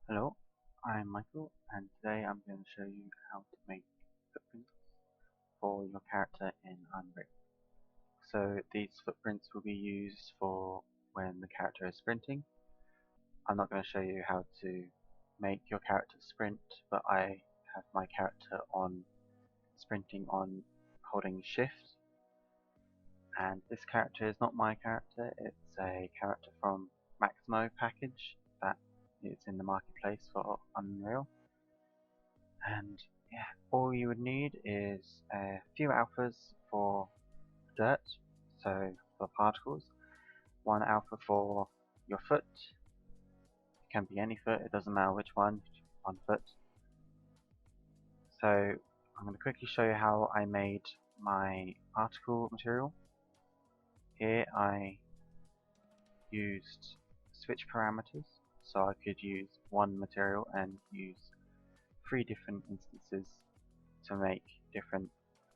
Hello, I'm Michael, and today I'm going to show you how to make footprints for your character in Unreal. So these footprints will be used for when the character is sprinting. I'm not going to show you how to make your character sprint, but I have my character on sprinting on holding shift, and this character is not my character, it's a character from Maximo package that is in the marketplace for Unreal. And yeah, all you would need is a few alphas for dirt, so for particles, one alpha for your foot, it can be any foot, it doesn't matter which one foot. So I'm going to quickly show you how I made my particle material. Here I used switch parameters, so I could use one material and use 3 different instances to make different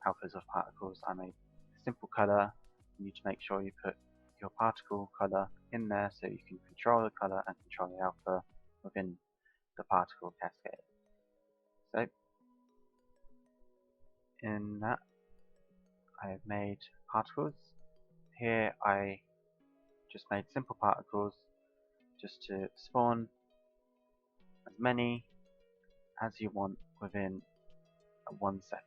alphas of particles. I made a simple color. You need to make sure you put your particle color in there so you can control the color and control the alpha within the particle cascade. So in that I have made particles. Here I just made simple particles just to spawn as many as you want within 1 second,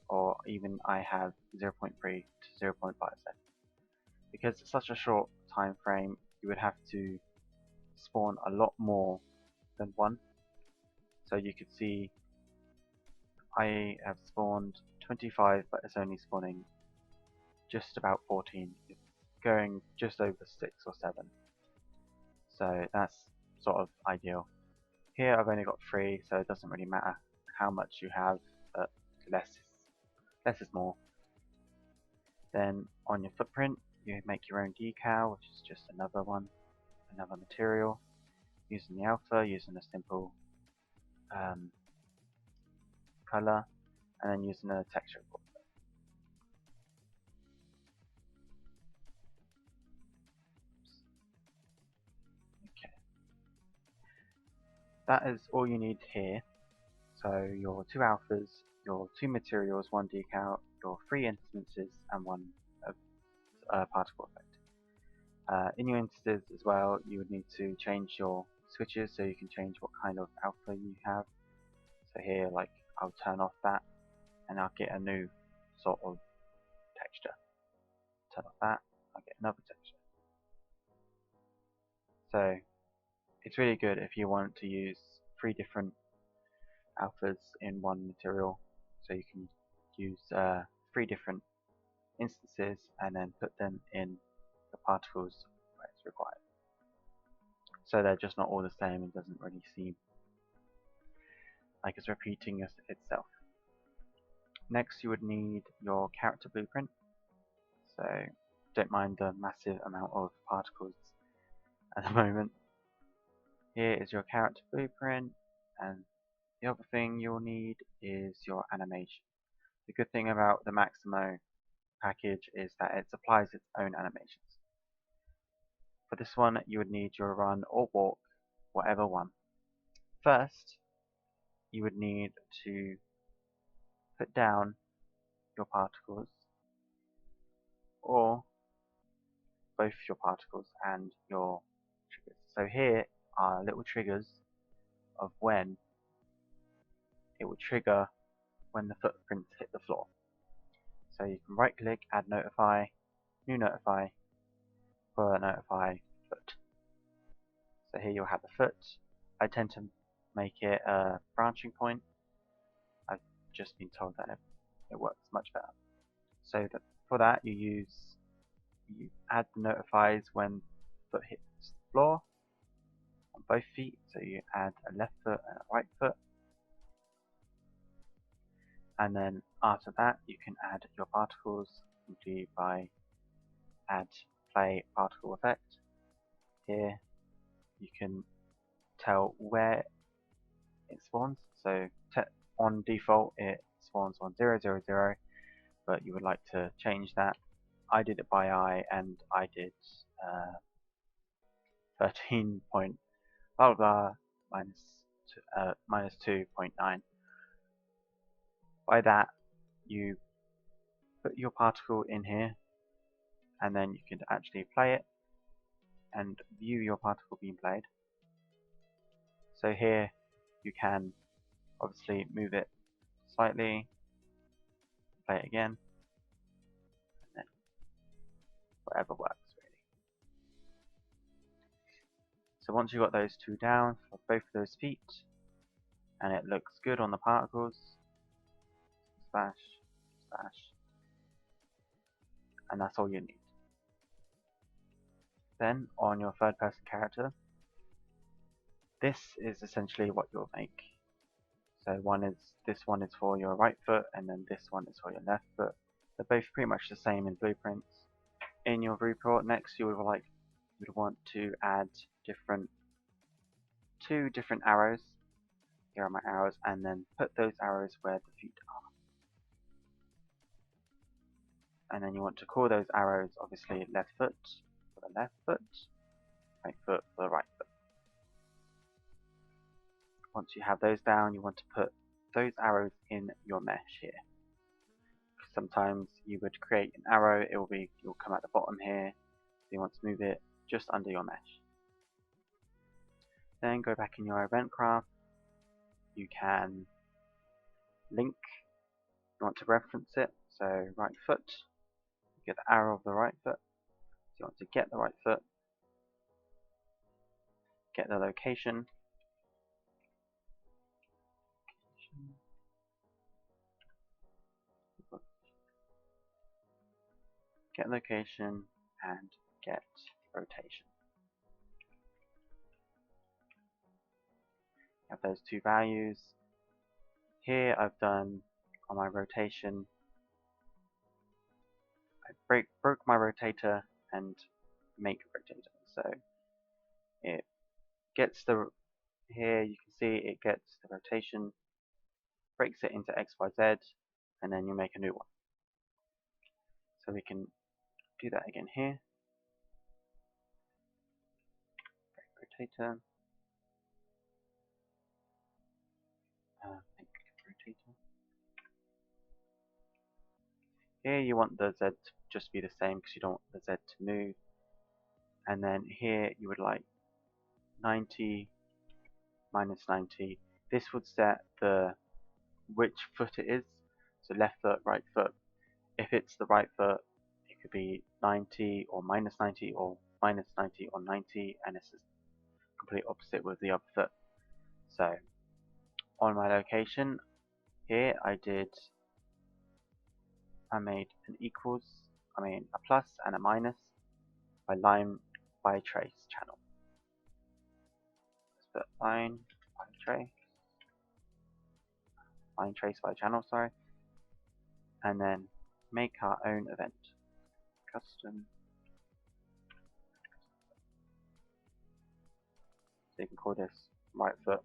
or even I have 0.3 to 0.5 seconds. Because it's such a short time frame, you would have to spawn a lot more than one. So you could see I have spawned 25, but it's only spawning just about 14. It's going just over 6 or 7. So that's sort of ideal. Here I've only got 3, so it doesn't really matter how much you have, but less is more. Then on your footprint, you make your own decal, which is just another material, using the alpha, using a simple color, and then using a texture board. Okay, that is all you need here. So your 2 alphas, your 2 materials, 1 decal, your 3 instances, and 1 particle effect. In your instances as well, you would need to change your switches so you can change what kind of alpha you have. So here, like, I'll turn off that and I'll get a new sort of texture. Turn off that, I'll get another texture. So it's really good if you want to use 3 different alphas in one material. So you can use 3 different instances and then put them in the particles where it's required. So they're just not all the same and doesn't really seem like it's repeating itself. Next you would need your character blueprint. So don't mind the massive amount of particles at the moment. Here is your character blueprint, and the other thing you'll need is your animation. The good thing about the Maximo package is that it supplies its own animations. For this one you would need your run or walk, whatever one. First you would need to put down your particles, or both your particles and your triggers. So here are little triggers of when it will trigger when the footprints hit the floor. So you can right click, add notify, new notify, for notify foot. So here you'll have the foot. I tend to make it a branching point. I've just been told that it works much better. So for that you add the notifies when foot hits the floor on both feet. So you add a left foot and a right foot. And then after that you can add your particles simply by add play particle effect. Here you can tell where it spawns. So on default it spawns on 0, 0, 0, but you would like to change that. I did it by eye and I did 13 point blah blah blah minus 2.9. By that, you put your particle in here, and then you can actually play it and view your particle being played. So here you can obviously move it slightly, play it again, and then whatever works really. So once you've got those two down for both of those feet, and it looks good on the particles, splash, splash, and that's all you need. Then on your third person character, this is essentially what you'll make. So this one is for your right foot, and then this one is for your left foot. They're both pretty much the same in blueprints. In your viewport next, you would want to add two different arrows. Here are my arrows, and then put those arrows where the feet are. And then you want to call those arrows obviously left foot for the left foot, right foot for the right foot. Once you have those down, you want to put those arrows in your mesh here. Sometimes you would create an arrow, it will come at the bottom here, so you want to move it just under your mesh. Then go back in your event craft. You can link, you want to reference it, so right foot, get the arrow of the right foot, so you want to get the right foot, get the location, get location, and get rotation. Have those two values. Here I've done on my rotation, I broke my rotator and make a rotator. So it gets here you can see it gets the rotation, breaks it into X, Y, Z, and then you make a new one. So we can do that again here. Rotator. Make rotator. Here you want the Z to just be the same because you don't want the Z to move. And then here you would like 90 minus 90. This would set which foot it is. So left foot, right foot. If it's the right foot, it could be 90 or minus 90 or minus 90 or 90, and it's complete opposite with the other foot. So on my location here I made an a plus and a minus by line by trace channel. Let's put line trace by channel, sorry, and then make our own event. Custom. So you can call this right foot.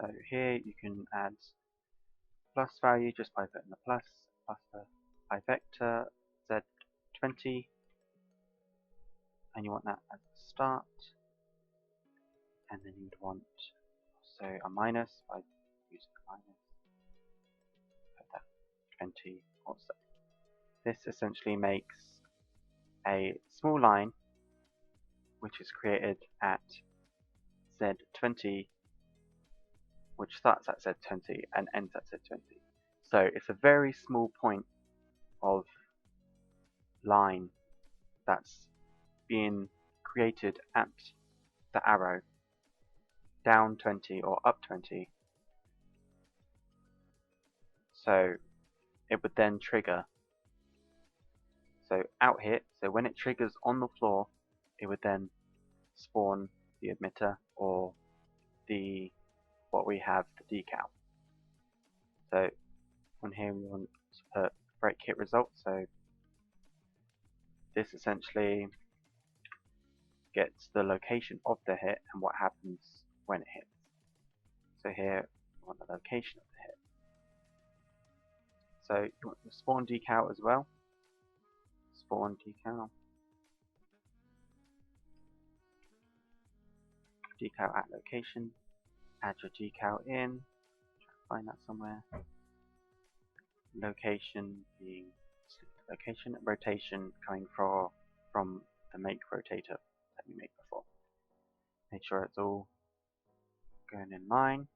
So here you can add plus value just by putting the plus the vector Z20, and you want that at the start, and then you'd want also a minus by using the minus, put that 20 also. This essentially makes a small line which is created at Z20, which starts at Z20 and ends at Z20. So it's a very small point of line that's being created at the arrow, down 20 or up 20. So it would then trigger. So out hit, so when it triggers on the floor, it would then spawn the emitter or what we have, the decal. So on here we want to put break hit result, so this essentially gets the location of the hit and what happens when it hits. So here we want the location of the hit. So you want the spawn decal as well. Spawn decal. decal at location. Add your decal in. Find that somewhere. Location being location, rotation coming from the make rotator that we made before. Make sure it's all going in line,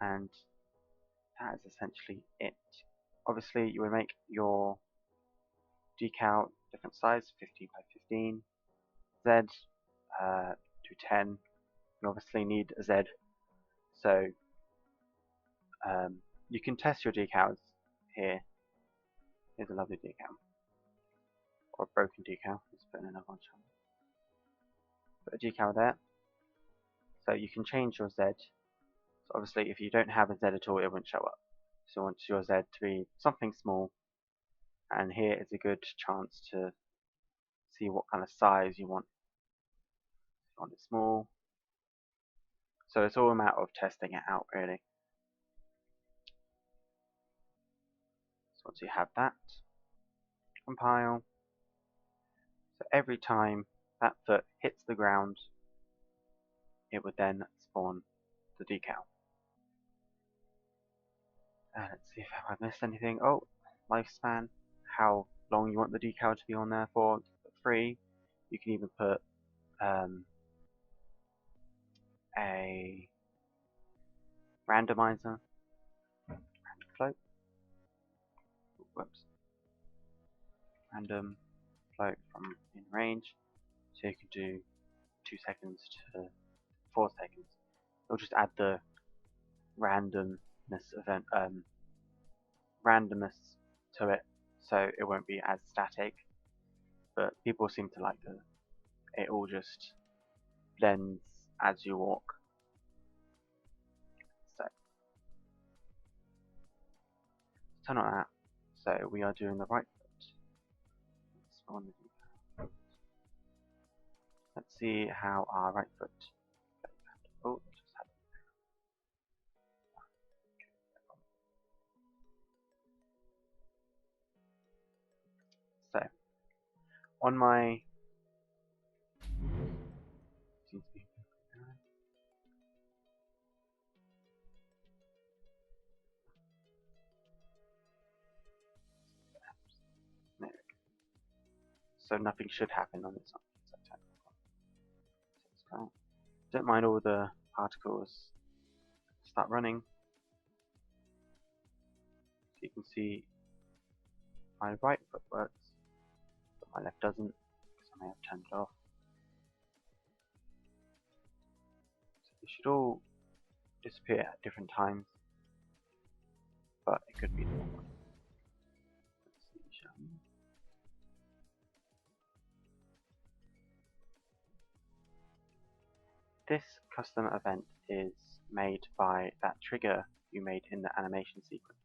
and that is essentially it. Obviously, you would make your decal different size, 15 by 15, Z to 10. You obviously need a Z, so you can test your decals here. Here's a lovely decal, or a broken decal. Let's put in another one. Put a decal there, so you can change your Z. So obviously, if you don't have a Z at all, it won't show up. So you want your Z to be something small, and here is a good chance to see what kind of size you want. You want it small. So it's all a matter of testing it out, really. So once you have that, compile. So every time that foot hits the ground, it would then spawn the decal. Let's see if I missed anything. Oh, lifespan. How long you want the decal to be on there for? 3. You can even put a randomizer. Random float. Whoops. Random float from in range. So you can do 2 seconds to 4 seconds. It'll just add the randomness to it, so it won't be as static. But people seem to like it all just blends as you walk. So turn on that. So we are doing the right foot. Let's see how our right foot. Oh, just had so on my so nothing should happen on this one. Don't mind all the particles. Start running. So you can see my right foot works, but my left doesn't, because I may have turned it off. So they should all disappear at different times, but it could be the wrong one. Let's see, shall we? This custom event is made by that trigger you made in the animation sequence.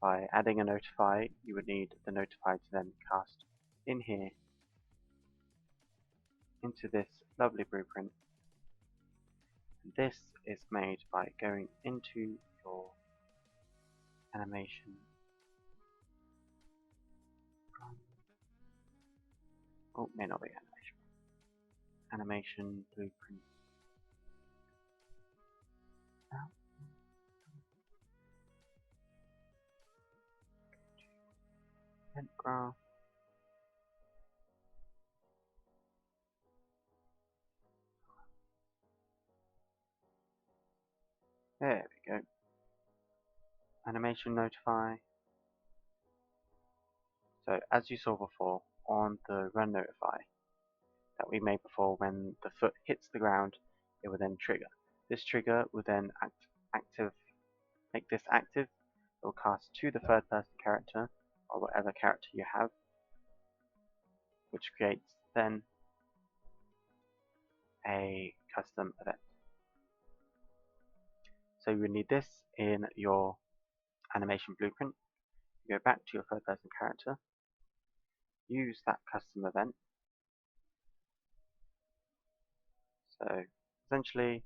By adding a notify, you would need the notify to then cast in here into this lovely blueprint. This is made by going into your animation. Oh, may not be animation. Animation blueprint. Event graph. There we go. Animation notify. So as you saw before on the run notify that we made before, when the foot hits the ground, it will then trigger. This trigger will then make this active. It will cast to the third person character or whatever character you have, which creates then a custom event. So you would need this in your animation blueprint. You go back to your third person character, use that custom event. So essentially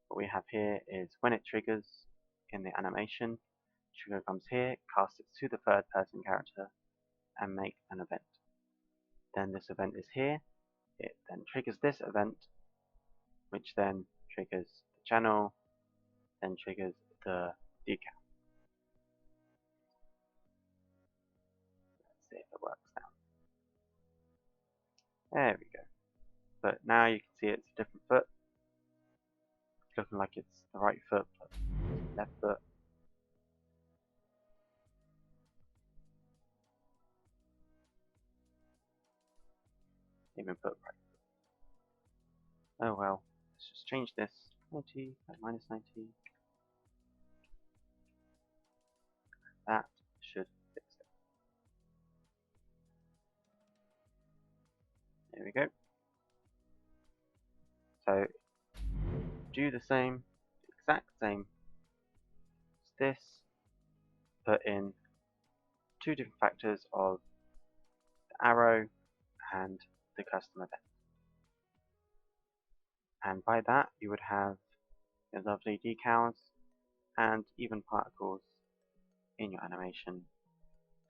what we have here is when it triggers in the animation, trigger comes here, casts it to the third person character and make an event. Then this event is here, it then triggers this event which then triggers the channel, then triggers the decal. Let's see if it works now. There we go. But now you can see it's a different foot. It's looking like it's the right foot plus left foot. Even put right foot. Oh well. Let's just change this. 90, minus 90. That should fix it. There we go. So do the same, exact same as this. Put in two different factors of the arrow and the custom event. And by that you would have your lovely decals and even particles in your animation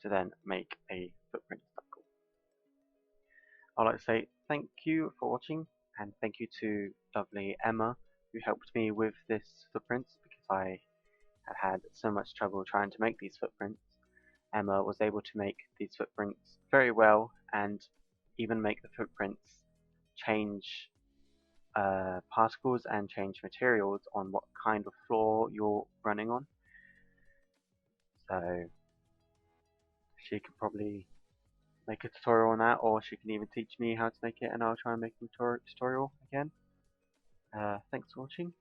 to then make a footprint cycle. I'd like to say thank you for watching, and thank you to lovely Emma who helped me with this footprints because I had so much trouble trying to make these footprints. Emma was able to make these footprints very well and even make the footprints change particles and change materials on what kind of floor you're running on. So she could probably make a tutorial on that, or she can even teach me how to make it and I'll try and make a tutorial again. Thanks for watching.